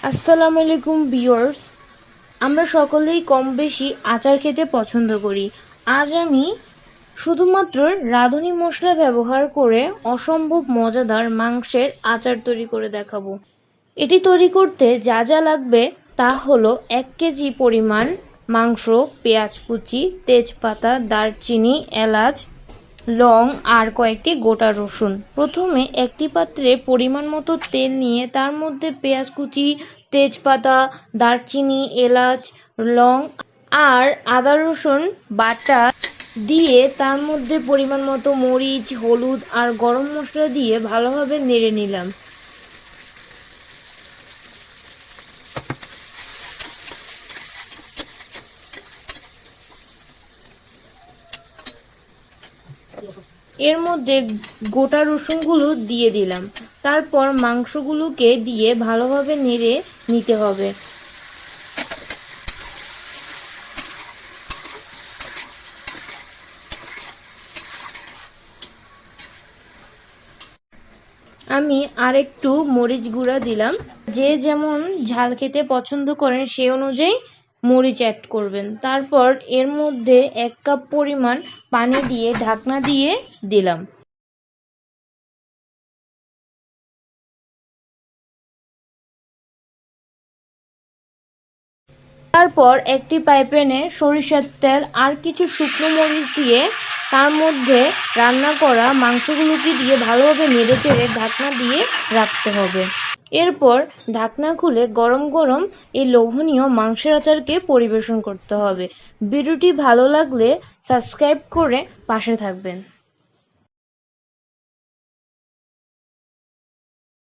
আসসালামু আলাইকুম ভিউয়ার্স, আমরা সকলেই কম বেশি আচার খেতে পছন্দ করি। আজ আমি শুধুমাত্র রাঁধুনি মশলা ব্যবহার করে অসম্ভব মজাদার মাংসের আচার তৈরি করে দেখাবো। এটি তৈরি করতে যা যা লাগবে তা হলো 1 কেজি পরিমাণ মাংস, পেঁয়াজ কুচি, তেজপাতা, দারচিনি, এলাচ, লং আর কয়েকটি গোটা রসুন। প্রথমে একটি পাত্রে পরিমাণ মতো তেল নিয়ে তার মধ্যে পেঁয়াজ কুচি, তেজপাতা, দারচিনি, এলাচ, লং আর আদা রসুন বাটা দিয়ে তার মধ্যে পরিমাণ মতো মরিচ, হলুদ আর গরম মশলা দিয়ে ভালোভাবে নেড়ে নিলাম। এর মধ্যে গোটা রসুনগুলো দিয়ে দিলাম। তারপর মাংসগুলোকে দিয়ে ভালোভাবে নেড়ে নিতে হবে। আমি আরেকটু মরিচ গুঁড়া দিলাম। যে যেমন ঝাল খেতে পছন্দ করেন সে অনুযায়ী মরিচ অ্যাড করবেন। তারপর এর মধ্যে 1 কাপ পরিমাণ পানি দিয়ে ঢাকনা দিয়ে দিলাম। তারপর একটি ফ্রাই প্যানে সরিষার তেল আর কিছু শুকনো মরিচ দিয়ে তার মধ্যে রান্না করা মাংসগুলোকে দিয়ে ভালোভাবে নেড়েচেড়ে ঢাকনা দিয়ে রাখতে হবে। এরপর ঢাকনা খুলে গরম গরম এই লোভনীয় মাংসের আচারকে পরিবেশন করতে হবে। ভিডিওটি ভালো লাগলে সাবস্ক্রাইব করে পাশে থাকবেন।